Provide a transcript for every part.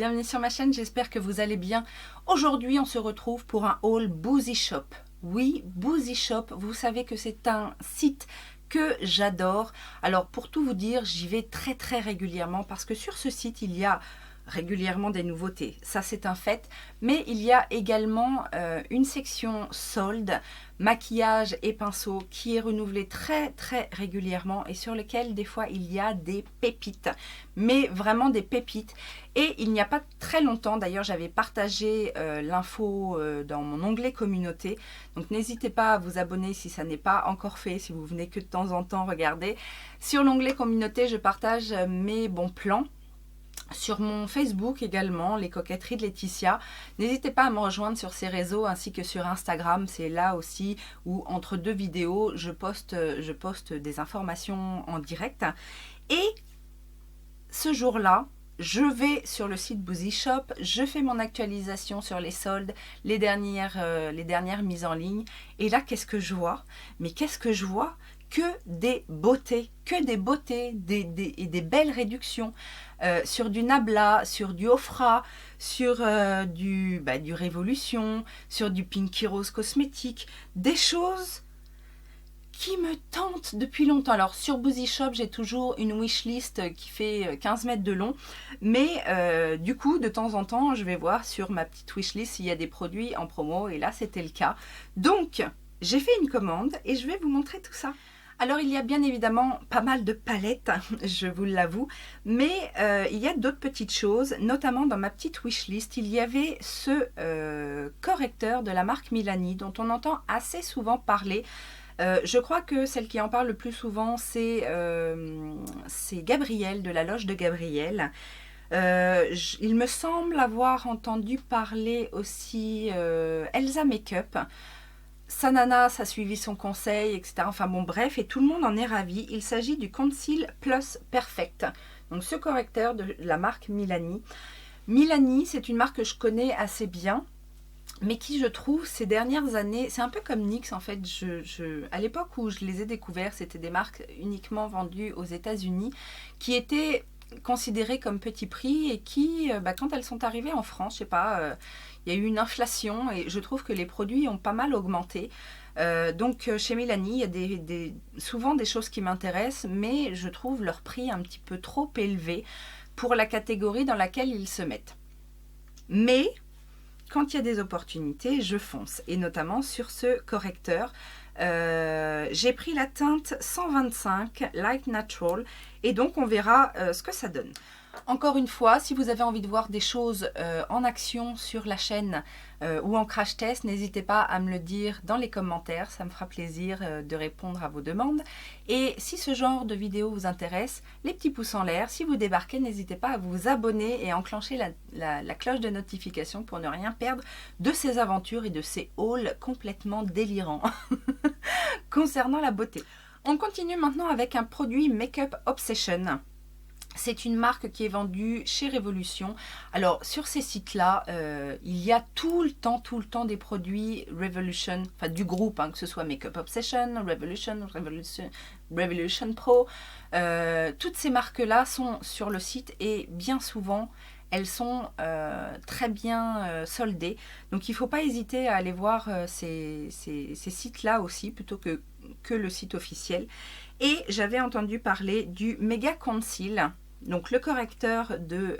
bienvenue sur ma chaîne, j'espère que vous allez bien. Aujourd'hui on se retrouve pour un haul Boozy Shop. Oui, Boozy Shop, vous savez que c'est un site que j'adore. Alors pour tout vous dire, j'y vais très régulièrement parce que sur ce site il y a régulièrement des nouveautés, ça c'est un fait, mais il y a également une section soldes, maquillage et pinceaux qui est renouvelée très régulièrement et sur lequel des fois il y a des pépites, mais vraiment des pépites. Et il n'y a pas très longtemps, d'ailleurs j'avais partagé l'info dans mon onglet communauté, donc n'hésitez pas à vous abonner si ça n'est pas encore fait, si vous venez que de temps en temps regarder. Sur l'onglet communauté, je partage mes bons plans. Sur mon Facebook également, les coquetteries de Laetitia. N'hésitez pas à me rejoindre sur ces réseaux ainsi que sur Instagram. C'est là aussi où entre deux vidéos, je poste des informations en direct. Et ce jour-là, je vais sur le site Boozy Shop, je fais mon actualisation sur les soldes, les dernières mises en ligne. Et là, qu'est-ce que je vois? Mais qu'est-ce que je vois? Que des beautés, et des belles réductions sur du Nabla, sur du Ofra, sur du Révolution, sur du Pinky Rose cosmétique, des choses qui me tentent depuis longtemps. Alors sur Boozy Shop, j'ai toujours une wishlist qui fait 15 mètres de long, mais du coup, de temps en temps, je vais voir sur ma petite wishlist s'il y a des produits en promo, et là, c'était le cas. Donc, j'ai fait une commande et je vais vous montrer tout ça. Alors il y a bien évidemment pas mal de palettes, je vous l'avoue, mais il y a d'autres petites choses, notamment dans ma petite wishlist, il y avait ce correcteur de la marque Milani dont on entend assez souvent parler. Je crois que celle qui en parle le plus souvent, c'est Gabrielle, de la loge de Gabrielle. Il me semble avoir entendu parler aussi Elsa Makeup. Sananas a suivi son conseil, etc. Enfin bon, bref, et tout le monde en est ravi. Il s'agit du Conceal Plus Perfect. Donc ce correcteur de la marque Milani. Milani, c'est une marque que je connais assez bien, mais qui, je trouve, ces dernières années, c'est un peu comme NYX en fait. À l'époque où je les ai découverts, c'était des marques uniquement vendues aux États-Unis, qui étaient considérées comme petit prix et qui, quand elles sont arrivées en France, je sais pas, il y a eu une inflation et je trouve que les produits ont pas mal augmenté. Donc chez Milani, il y a souvent des choses qui m'intéressent, mais je trouve leur prix un petit peu trop élevé pour la catégorie dans laquelle ils se mettent. Mais quand il y a des opportunités, je fonce, et notamment sur ce correcteur. J'ai pris la teinte 125 Light Natural et donc on verra ce que ça donne. Encore une fois, si vous avez envie de voir des choses en action sur la chaîne ou en crash test, n'hésitez pas à me le dire dans les commentaires, ça me fera plaisir de répondre à vos demandes. Et si ce genre de vidéo vous intéresse, les petits pouces en l'air, si vous débarquez, n'hésitez pas à vous abonner et à enclencher la cloche de notification pour ne rien perdre de ces aventures et de ces hauls complètement délirants concernant la beauté. On continue maintenant avec un produit Makeup Obsession. C'est une marque qui est vendue chez Révolution. Alors sur ces sites-là, il y a tout le temps des produits Revolution, enfin du groupe, que ce soit Makeup Obsession, Revolution Pro. Toutes ces marques-là sont sur le site et bien souvent, elles sont très bien soldées. Donc il ne faut pas hésiter à aller voir ces sites-là aussi, plutôt que le site officiel. Et j'avais entendu parler du Mega Conceal, donc le correcteur de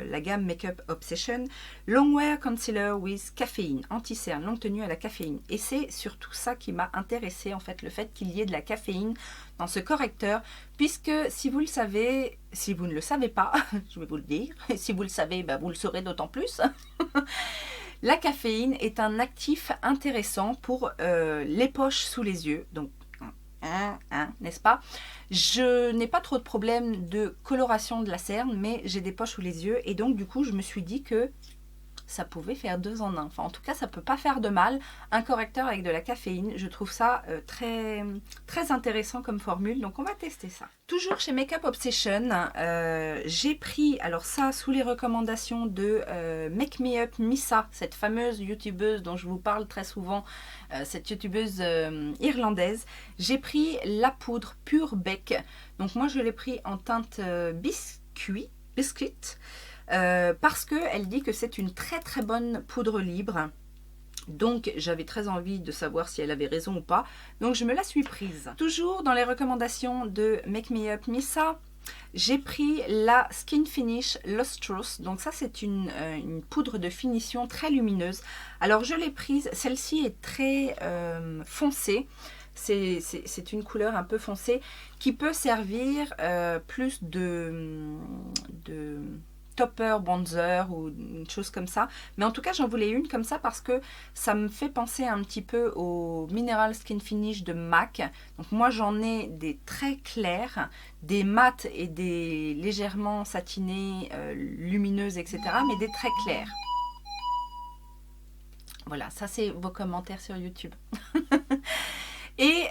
la gamme Makeup Obsession, Long Wear Concealer with Caffeine, anti-cerne, longue tenue à la caféine. Et c'est surtout ça qui m'a intéressé en fait, le fait qu'il y ait de la caféine dans ce correcteur, puisque si vous le savez, si vous ne le savez pas, je vais vous le dire, et si vous le savez, vous le saurez d'autant plus. La caféine est un actif intéressant pour les poches sous les yeux, donc n'est-ce pas? Je n'ai pas trop de problèmes de coloration de la cerne, mais j'ai des poches sous les yeux et donc du coup je me suis dit que ça pouvait faire 2 en 1. Enfin, en tout cas, ça peut pas faire de mal. Un correcteur avec de la caféine, je trouve ça très intéressant comme formule. Donc, on va tester ça. Toujours chez Makeup Obsession, j'ai pris, alors ça, sous les recommandations de Make Me Up Missa, cette fameuse youtubeuse dont je vous parle très souvent, cette youtubeuse irlandaise. J'ai pris la poudre Pure Bec. Donc, moi, je l'ai pris en teinte biscuit. parce qu'elle dit que c'est une très très bonne poudre libre. Donc j'avais très envie de savoir si elle avait raison ou pas, donc je me la suis prise. Toujours dans les recommandations de Make Me Up Missa, j'ai pris la Skin Finish Lustrous. Donc ça c'est une poudre de finition très lumineuse. Alors je l'ai prise, celle-ci est très foncée. C'est une couleur un peu foncée qui peut servir plus de topper, bronzer ou une chose comme ça. Mais en tout cas, j'en voulais une comme ça parce que ça me fait penser un petit peu au Mineral Skin Finish de MAC. Donc moi, j'en ai des très clairs, des mat et des légèrement satinés, lumineuses, etc. Mais des très clairs. Voilà, ça c'est vos commentaires sur YouTube. Et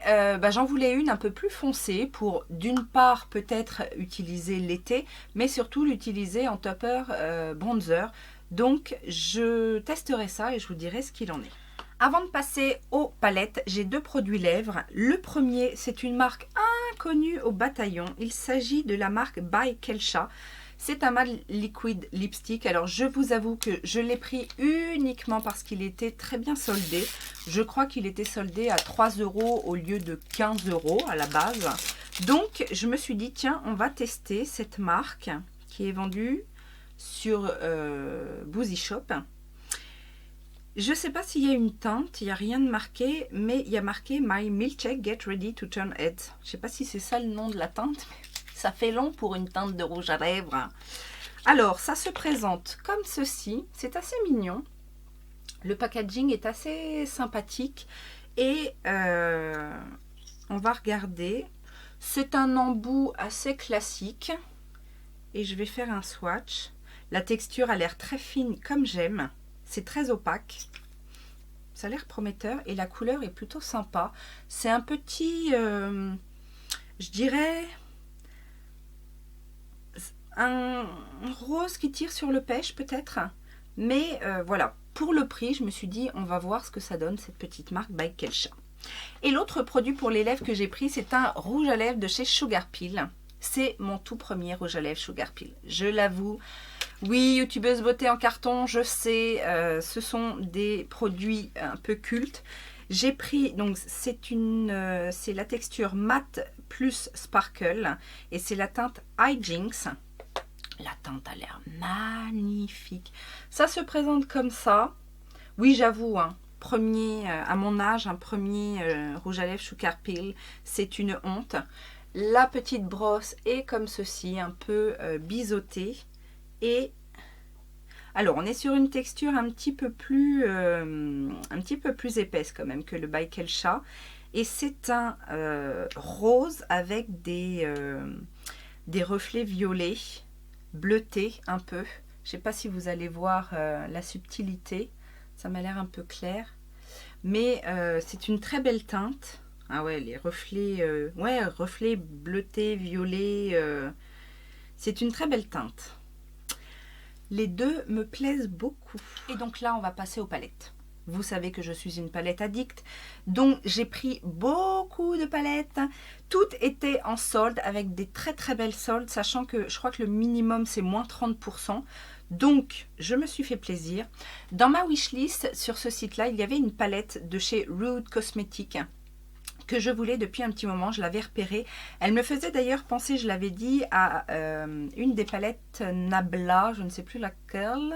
j'en voulais une un peu plus foncée pour d'une part peut-être utiliser l'été, mais surtout l'utiliser en topper bronzer. Donc je testerai ça et je vous dirai ce qu'il en est. Avant de passer aux palettes, j'ai deux produits lèvres. Le premier, c'est une marque inconnue au bataillon. Il s'agit de la marque By Kelsha. C'est un matte liquid lipstick. Alors je vous avoue que je l'ai pris uniquement parce qu'il était très bien soldé. Je crois qu'il était soldé à 3 € au lieu de 15 € à la base. Donc je me suis dit tiens, on va tester cette marque qui est vendue sur Boozy Shop. Je ne sais pas s'il y a une teinte, il n'y a rien de marqué, mais il y a marqué My Milkshake Get Ready to Turn Heads. Je ne sais pas si c'est ça le nom de la teinte, mais ça fait long pour une teinte de rouge à lèvres. Alors, ça se présente comme ceci. C'est assez mignon. Le packaging est assez sympathique. Et on va regarder. C'est un embout assez classique. Et je vais faire un swatch. La texture a l'air très fine comme j'aime. C'est très opaque. Ça a l'air prometteur. Et la couleur est plutôt sympa. C'est un petit... je dirais... un rose qui tire sur le pêche peut-être, mais voilà, pour le prix je me suis dit on va voir ce que ça donne cette petite marque By Kelsha. Et l'autre produit pour les lèvres que j'ai pris, c'est un rouge à lèvres de chez Sugar Pill. C'est mon tout premier rouge à lèvres Sugar Pill, je l'avoue. Oui, youtubeuse beauté en carton, je sais, ce sont des produits un peu cultes. J'ai pris, donc c'est la texture matte plus sparkle et c'est la teinte Hijinks. La teinte a l'air magnifique. Ça se présente comme ça. Oui, j'avoue, hein, à mon âge, un premier rouge à lèvres Sugar Pill, c'est une honte. La petite brosse est comme ceci, un peu biseautée. Et alors, on est sur une texture un petit peu plus épaisse quand même que le By Kelsha. Et c'est un rose avec des reflets violets, bleutés un peu. Je ne sais pas si vous allez voir la subtilité. Ça m'a l'air un peu clair. Mais c'est une très belle teinte. Ah ouais, les reflets, reflets bleutés, violets. C'est une très belle teinte. Les deux me plaisent beaucoup. Et donc là, on va passer aux palettes. Vous savez que je suis une palette addict, donc j'ai pris beaucoup de palettes. Toutes étaient en solde avec des très très belles soldes, sachant que je crois que le minimum c'est moins 30%. Donc je me suis fait plaisir. Dans ma wishlist sur ce site-là, il y avait une palette de chez Rude Cosmetics que je voulais depuis un petit moment, je l'avais repérée. Elle me faisait d'ailleurs penser, je l'avais dit, à une des palettes Nabla, je ne sais plus laquelle.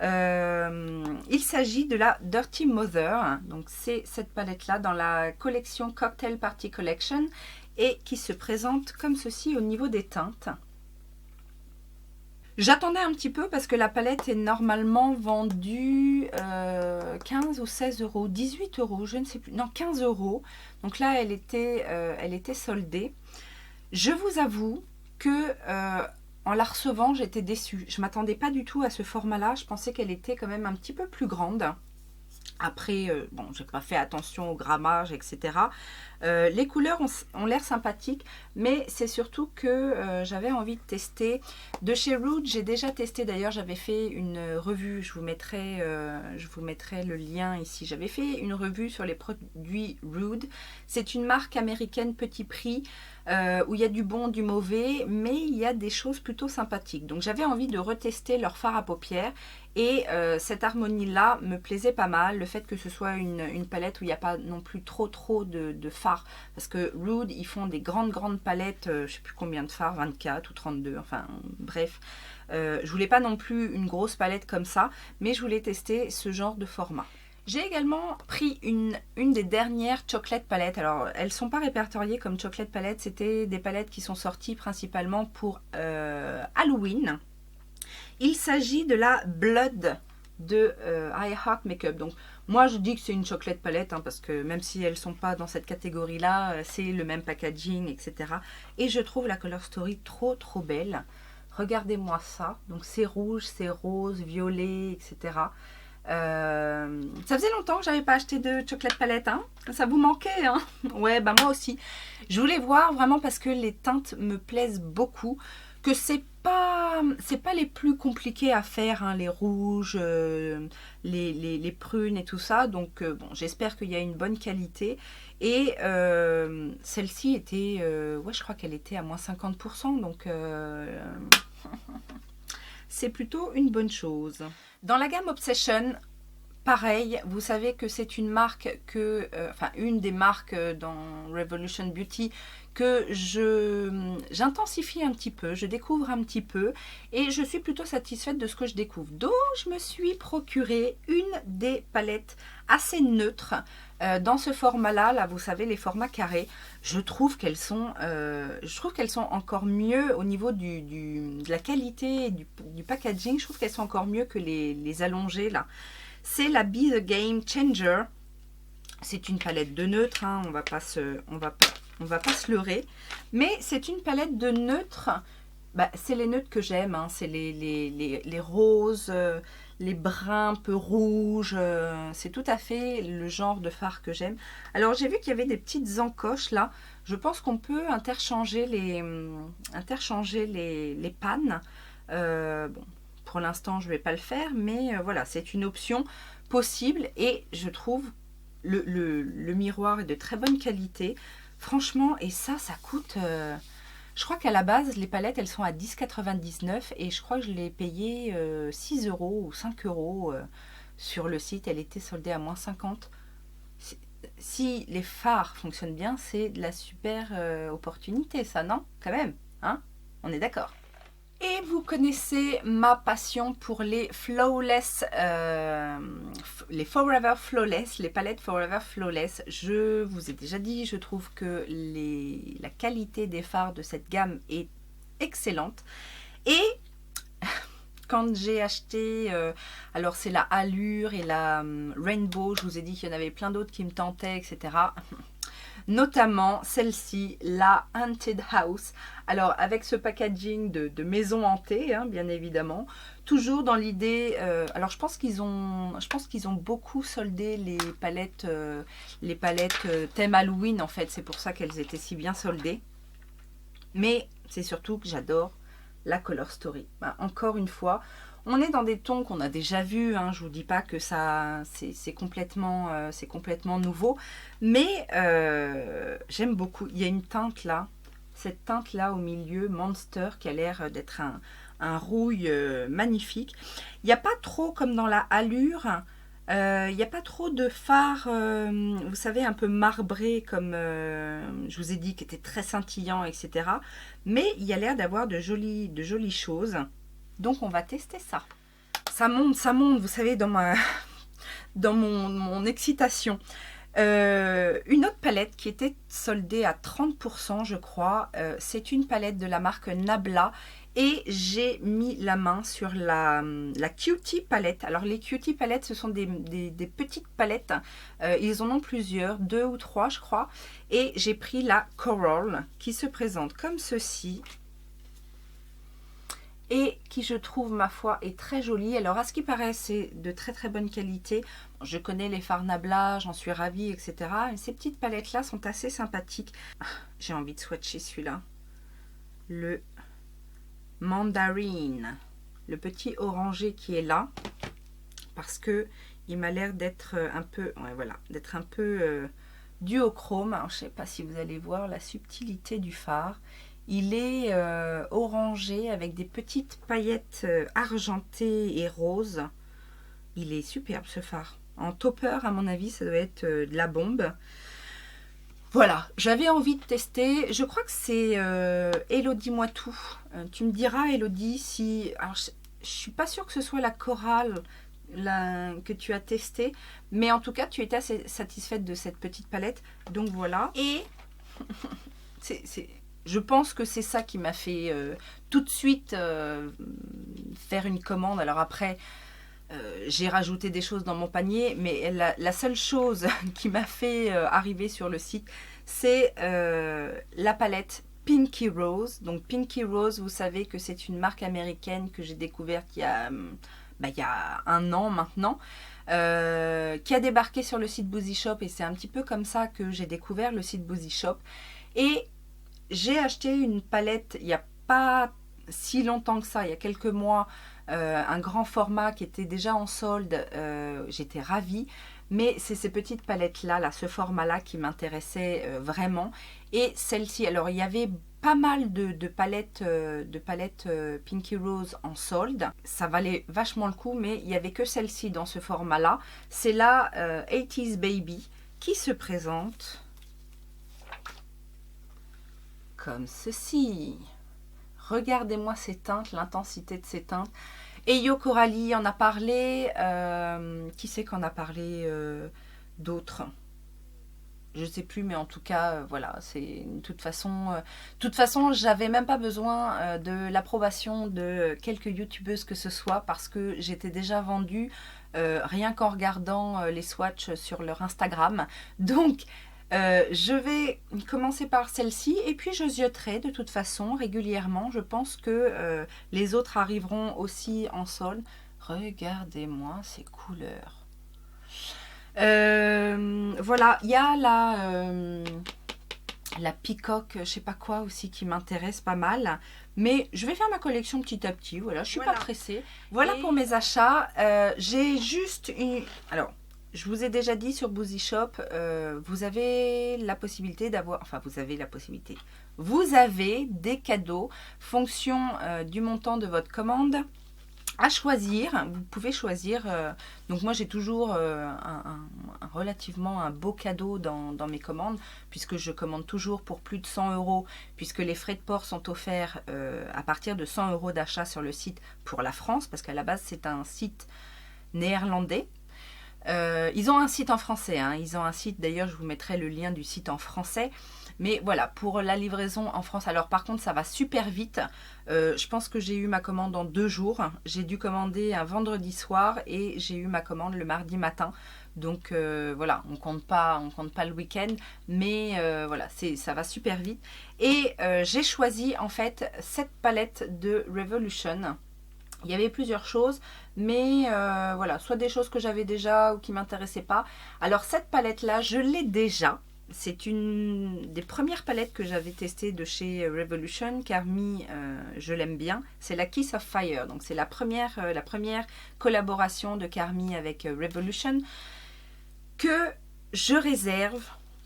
Il s'agit de la Dirty Mother, donc c'est cette palette là dans la collection Cocktail Party Collection et qui se présente comme ceci au niveau des teintes. J'attendais un petit peu parce que la palette est normalement vendue 15 ou 16 €, 18 €, je ne sais plus, non 15 €. Donc là elle était soldée. Je vous avoue que en la recevant j'étais déçue. Je ne m'attendais pas du tout à ce format là, je pensais qu'elle était quand même un petit peu plus grande. Après, bon, j'ai pas fait attention au grammage, etc. Les couleurs ont l'air sympathiques, mais c'est surtout que j'avais envie de tester. De chez Rude, j'ai déjà testé, d'ailleurs, j'avais fait une revue, je vous mettrai le lien ici. J'avais fait une revue sur les produits Rude. C'est une marque américaine petit prix. où il y a du bon, du mauvais, mais il y a des choses plutôt sympathiques. Donc j'avais envie de retester leur fard à paupières et cette harmonie-là me plaisait pas mal. Le fait que ce soit une palette où il n'y a pas non plus trop de fard. Parce que Rude, ils font des grandes palettes, je sais plus combien de fards, 24 ou 32, enfin bref. Je voulais pas non plus une grosse palette comme ça, mais je voulais tester ce genre de format. J'ai également pris une des dernières chocolate palettes. Alors, elles ne sont pas répertoriées comme chocolate palettes. C'était des palettes qui sont sorties principalement pour Halloween. Il s'agit de la Blood de I Heart Makeup. Donc, moi, je dis que c'est une chocolate palette, hein, parce que même si elles ne sont pas dans cette catégorie-là, c'est le même packaging, etc. Et je trouve la Color Story trop belle. Regardez-moi ça. Donc, c'est rouge, c'est rose, violet, etc. Ça faisait longtemps que j'avais pas acheté de chocolate palette, hein. Ça vous manquait, hein. Ouais, bah moi aussi. Je voulais voir vraiment parce que les teintes me plaisent beaucoup, que c'est pas les plus compliqués à faire, hein, les rouges, les prunes et tout ça. Donc bon, j'espère qu'il y a une bonne qualité. Et celle-ci était, ouais, je crois qu'elle était à moins 50%, donc c'est plutôt une bonne chose. Dans la gamme Obsession, pareil, vous savez que c'est une marque que, enfin une des marques dans Revolution Beauty que j'intensifie un petit peu, je découvre un petit peu et je suis plutôt satisfaite de ce que je découvre. Donc je me suis procuré une des palettes assez neutres dans ce format-là, là vous savez les formats carrés. Je trouve qu'elles sont encore mieux au niveau de la qualité et du packaging. Je trouve qu'elles sont encore mieux que les allongées là. C'est la Be The Game Changer. C'est une palette de neutre, hein, on va pas se leurrer. Mais c'est une palette de neutre. Bah, c'est les neutres que j'aime, hein, c'est les roses, les bruns un peu rouges. C'est tout à fait le genre de fard que j'aime. Alors j'ai vu qu'il y avait des petites encoches là. Je pense qu'on peut interchanger les pannes. Bon. Pour l'instant, je ne vais pas le faire, mais voilà, c'est une option possible et je trouve le miroir est de très bonne qualité. Franchement, et ça coûte... je crois qu'à la base, les palettes, elles sont à 10,99 et je crois que je l'ai payé 6 € ou 5 € sur le site. Elle était soldée à moins 50. Si les fards fonctionnent bien, c'est de la super opportunité, ça, non? Quand même, hein? On est d'accord. Et vous connaissez ma passion pour les Flawless, les Forever Flawless, les palettes Forever Flawless. Je vous ai déjà dit, je trouve que la qualité des fards de cette gamme est excellente. Et quand j'ai acheté, alors c'est la Allure et la Rainbow, je vous ai dit qu'il y en avait plein d'autres qui me tentaient, etc. Notamment celle-ci, la Haunted House. Alors avec ce packaging de maison hantée, hein, bien évidemment, toujours dans l'idée. Alors je pense qu'ils ont beaucoup soldé les palettes thème Halloween en fait. C'est pour ça qu'elles étaient si bien soldées. Mais c'est surtout que j'adore la Color Story. Ben, encore une fois. On est dans des tons qu'on a déjà vus, hein, je ne vous dis pas que ça c'est complètement nouveau, mais j'aime beaucoup. Il y a une teinte là, cette teinte là au milieu, Monster, qui a l'air d'être un rouille magnifique. Il n'y a pas trop comme dans la Allure, il n'y a pas trop de fard, vous savez, un peu marbré comme je vous ai dit, qui était très scintillant, etc. Mais il y a l'air d'avoir de jolies choses. Donc on va tester ça. Ça monte, vous savez, dans mon excitation. Une autre palette qui était soldée à 30%, je crois. C'est une palette de la marque Nabla. Et j'ai mis la main sur la Cutie palette. Alors les Cutie palettes, ce sont des petites palettes. Ils en ont plusieurs, 2 ou 3 je crois. Et j'ai pris la Coral qui se présente comme ceci. Et qui, je trouve, ma foi, est très jolie. Alors, à ce qui paraît, c'est de très bonne qualité. Je connais les fards Nabla, j'en suis ravie, etc. Et ces petites palettes-là sont assez sympathiques. J'ai envie de swatcher celui-là. Le Mandarine. Le petit orangé qui est là. Parce que il m'a l'air d'être un peu... Ouais, voilà. D'être un peu duochrome. Alors, je ne sais pas si vous allez voir la subtilité du fard. Il est orangé avec des petites paillettes argentées et roses. Il est superbe ce fard. En topper, à mon avis, ça doit être de la bombe. Voilà, j'avais envie de tester. Je crois que c'est Elodie Moi Tout. Tu me diras, Elodie, si... Alors, je suis pas sûre que ce soit la chorale que tu as testé, mais en tout cas, tu étais assez satisfaite de cette petite palette. Donc voilà. Et je pense que c'est ça qui m'a fait tout de suite faire une commande. Alors après... j'ai rajouté des choses dans mon panier, mais la seule chose qui m'a fait arriver sur le site, c'est la palette Pinky Rose. Donc Pinky Rose, vous savez que c'est une marque américaine que j'ai découverte il y a 1 an maintenant, qui a débarqué sur le site Boozy Shop, et c'est un petit peu comme ça que j'ai découvert le site Boozy Shop. Et j'ai acheté une palette il n'y a pas si longtemps que ça, il y a quelques mois, un grand format qui était déjà en solde. J'étais ravie, mais c'est ces petites palettes là, ce format là qui m'intéressait vraiment. Et celle-ci, alors il y avait pas mal de palettes Pinky Rose en solde, ça valait vachement le coup, mais il n'y avait que celle-ci dans ce format là. C'est la 80s Baby qui se présente comme ceci. Regardez-moi ces teintes, l'intensité de ces teintes. Et Yo Coralie en a parlé. Qui c'est qu'en a parlé d'autres? Je ne sais plus, mais en tout cas, voilà. C'est de toute façon, j'avais même pas besoin de l'approbation de quelques youtubeuses que ce soit, parce que j'étais déjà vendue rien qu'en regardant les swatchs sur leur Instagram. Donc, je vais commencer par celle-ci et puis je zioterai de toute façon régulièrement. Je pense que les autres arriveront aussi en solde. Regardez-moi ces couleurs. Voilà, il y a la peacock, je sais pas quoi aussi, qui m'intéresse pas mal. Mais je vais faire ma collection petit à petit. Voilà, je suis pas pressée. Voilà pour mes achats. J'ai juste une... Alors... Je vous ai déjà dit sur Boozy Shop, vous avez la possibilité d'avoir... Enfin, vous avez la possibilité. Vous avez des cadeaux, fonction du montant de votre commande, à choisir. Vous pouvez choisir... donc moi, j'ai toujours relativement un beau cadeau dans mes commandes, puisque je commande toujours pour plus de 100 €, puisque les frais de port sont offerts à partir de 100 € d'achat sur le site pour la France, parce qu'à la base, c'est un site néerlandais. Ils ont un site en français, hein. Ils ont un site, d'ailleurs je vous mettrai le lien du site en français, mais voilà, pour la livraison en France, alors par contre ça va super vite. Je pense que j'ai eu ma commande en 2 jours, j'ai dû commander un vendredi soir et j'ai eu ma commande le mardi matin. Donc voilà, on compte pas le week-end, mais voilà, ça va super vite. Et j'ai choisi en fait cette palette de Revolution. Il y avait plusieurs choses, mais voilà, soit des choses que j'avais déjà ou qui ne m'intéressaient pas. Alors cette palette-là, je l'ai déjà. C'est une des premières palettes que j'avais testées de chez Revolution. Carmi, je l'aime bien. C'est la Kiss of Fire. Donc c'est la première collaboration de Carmi avec Revolution que je réserve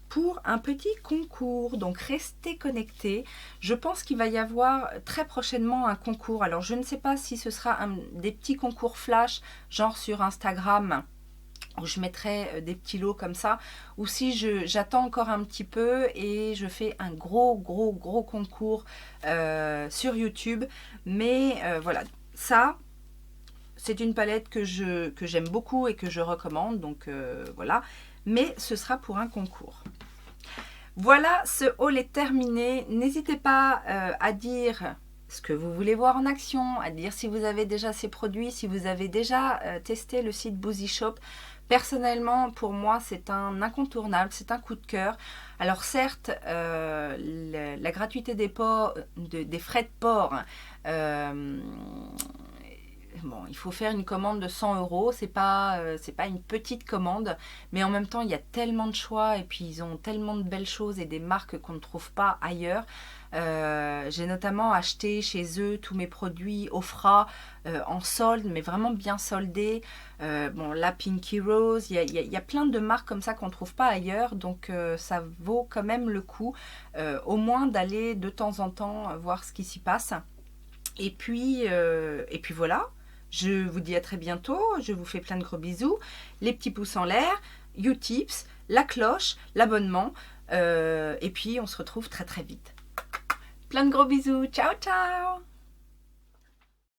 pour un petit concours. Donc restez connectés. Je pense qu'il va y avoir très prochainement un concours. Alors je ne sais pas si ce sera des petits concours flash, genre sur Instagram, où je mettrai des petits lots comme ça, ou si j'attends encore un petit peu et je fais un gros concours sur YouTube. Mais voilà, ça c'est une palette que j'aime beaucoup et que je recommande. Donc voilà, mais ce sera pour un concours. Voilà, ce haul est terminé. N'hésitez pas à dire ce que vous voulez voir en action, à dire si vous avez déjà ces produits, si vous avez déjà testé le site Boozy Shop. Personnellement, pour moi, c'est un incontournable, c'est un coup de cœur. Alors certes, la gratuité des frais de port bon, il faut faire une commande de 100 €, c'est pas une petite commande, mais en même temps, il y a tellement de choix et puis ils ont tellement de belles choses et des marques qu'on ne trouve pas ailleurs. J'ai notamment acheté chez eux tous mes produits Ofra en solde, mais vraiment bien soldés. Bon, la Pinky Rose, il y a plein de marques comme ça qu'on ne trouve pas ailleurs, donc ça vaut quand même le coup, au moins d'aller de temps en temps voir ce qui s'y passe. Et puis voilà, je vous dis à très bientôt, je vous fais plein de gros bisous, les petits pouces en l'air, Utips, la cloche, l'abonnement, et puis on se retrouve très très vite. Plein de gros bisous, ciao ciao!